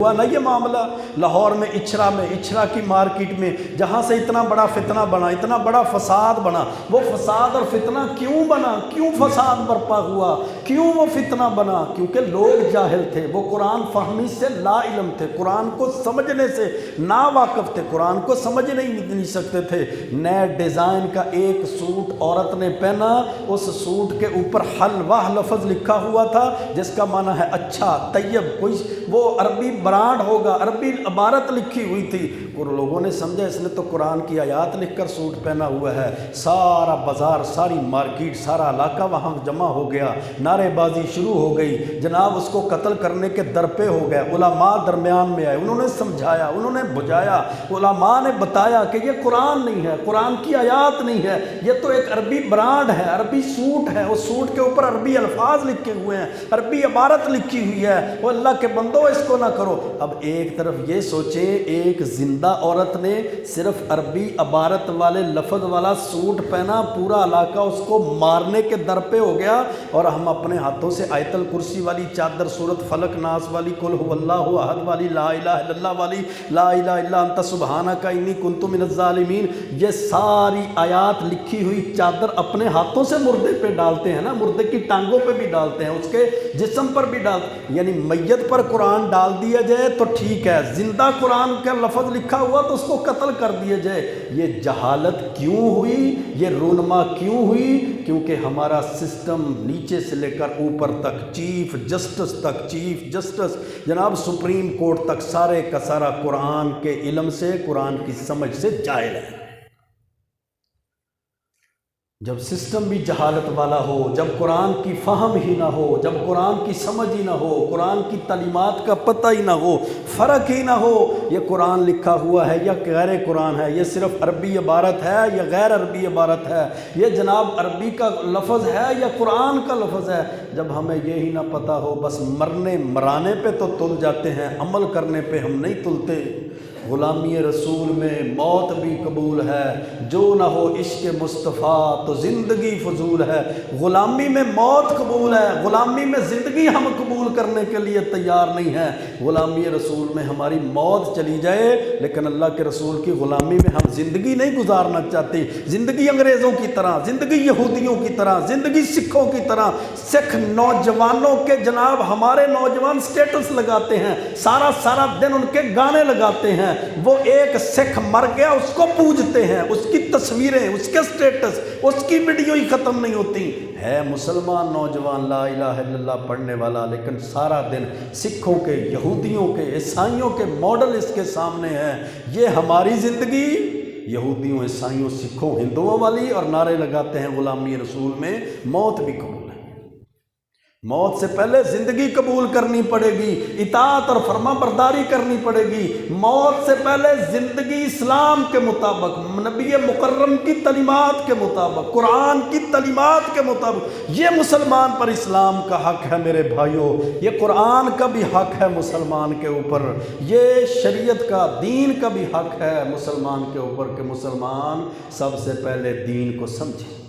हुआ ना ये मामला लाहौर में इछरा की मार्केट में, जहाँ से इतना बड़ा फितना बना, इतना बड़ा फसाद बना। वो फसाद और फितना क्यों बना, क्यों फसाद बर्पा हुआ, क्यों वो फितना बना? क्योंकि लोग जाहिल थे, वो कुरान फहमी से ला इल्म थे, कुरान को समझने से ना वाकिफ थे, कुरान को समझ नहीं सकते थे। नए डिज़ाइन का एक सूट औरत ने पहना, उस सूट के ऊपर हलवा लफ्ज़ लिखा हुआ था जिसका माना है अच्छा, तैयब, कोई वो अरबी ब्रांड होगा, अरबी इबारत लिखी हुई थी। और लोगों ने समझा इसने तो कुरान की आयत लिखकर सूट पहना हुआ है। सारा बाज़ार, सारी मार्केट, सारा इलाका वहाँ जमा हो गया, नारेबाजी शुरू हो गई, जनाब उसको कत्ल करने के दर पे हो गए। उलमा दरमियान में आए, उन्होंने समझाया, उन्होंने बुझाया, उलमा ने बताया कि ये कुरान नहीं है, कुरान की आयत नहीं है, ये तो एक अरबी ब्रांड है, अरबी सूट है, उस सूट के ऊपर अरबी अल्फाज लिखे हुए हैं, अरबी इबारत लिखी हुई है। वो अल्लाह के बंदो इसको ना करो। अब एक तरफ ये सोचे, एक जिंदा औरत ने सिर्फ अरबी इबारत वाले लफ्ज़ वाला सूट पहना, पूरा इलाका उसको मारने के दर पे हो गया, और हम अपने हाथों से आयतल कुर्सी वाली चादर, सूरत फलक नास वाली, कुल हुवल्लाहु अहद वाली, ला इलाहा इल्लल्लाह वाली, ला इलाहा इल्ला अंता सुब्हानका इन्नी कुन्तु मिनज़ ज़ालिमीन, ये सारी आयत लिखी हुई चादर अपने हाथों से मुर्दे पे डालते हैं ना, मुर्दे की टांगों पे भी डालते हैं, उसके जिस्म पर भी डालते, यानी मैयत पर कुरान डाल दिया जाए तो ठीक है, जिंदा कुरान का लफ्ज़ लिखा हुआ तो उसको कत्ल कर दिया जाए। ये जहालत क्यों हुई, ये रूनमा क्यों हुई? क्योंकि हमारा सिस्टम नीचे से लेकर ऊपर तक, चीफ जस्टिस तक, चीफ जस्टिस जनाब सुप्रीम कोर्ट तक, सारे का सारा कुरान के इल्म से, कुरान की समझ से जाहिल है। जब सिस्टम भी जहालत वाला हो, जब कुरान की फ़हम ही ना हो, जब कुरान की समझ ही ना हो, कुरान की तालीमात का पता ही ना हो, फ़र्क ही ना हो, ये कुरान लिखा हुआ है या गैर कुरान है, ये सिर्फ़ अरबी इबारत है या गैर अरबी इबारत है, ये जनाब अरबी का लफ्ज़ है या कुरान का लफ्ज़ है, जब हमें ये ही ना पता हो, बस मरने मराने पे तो तुल जाते हैं, अमल करने पे हम नहीं तुलते। ग़ुलामी रसूल में मौत भी कबूल है, जो ना हो इश्क़ मुस्तफ़ा तो ज़िंदगी फजूल है। ग़ुलामी में मौत कबूल है, ग़ुलामी में ज़िंदगी हम कबूल करने के लिए तैयार नहीं है। ग़ुलामी रसूल में हमारी मौत चली जाए, लेकिन अल्लाह के रसूल की ग़ुलामी में हम ज़िंदगी नहीं गुजारना चाहते। ज़िंदगी अंग्रेज़ों की तरह, ज़िंदगी यहूदियों की तरह, ज़िंदगी सिखों की तरह। सिख नौजवानों के जनाब, हमारे नौजवान स्टेटस लगाते हैं, सारा सारा दिन उनके गाने लगाते हैं। वो एक सिख मर गया उसको पूजते हैं, उसकी तस्वीरें, उसके स्टेटस, उसकी वीडियो ही ख़त्म नहीं होती है। मुसलमान नौजवान ला इलाहा इल्लल्लाह पढ़ने वाला, लेकिन सारा दिन सिखों के, यहूदियों के, ईसाइयों के मॉडल इसके सामने है। ये हमारी ज़िंदगी यहूदियों, ईसाइयों, सिखों, हिंदुओं वाली, और नारे लगाते हैं ग़ुलामी रसूल में मौत भी कबूल है। मौत से पहले ज़िंदगी कबूल करनी पड़ेगी, इताअत और फर्माबरदारी करनी पड़ेगी। मौत से पहले ज़िंदगी इस्लाम के मुताबिक, नबी मुकर्रम की तलीमात के मुताबिक, कुरान की तलीमात के मुताबिक। ये मुसलमान पर इस्लाम का हक़ है मेरे भाइयों, ये कुरान का भी हक़ है मुसलमान के ऊपर, ये शरीयत का, दीन का भी हक़ है मुसलमान के ऊपर कि मुसलमान सबसे पहले दीन को समझे।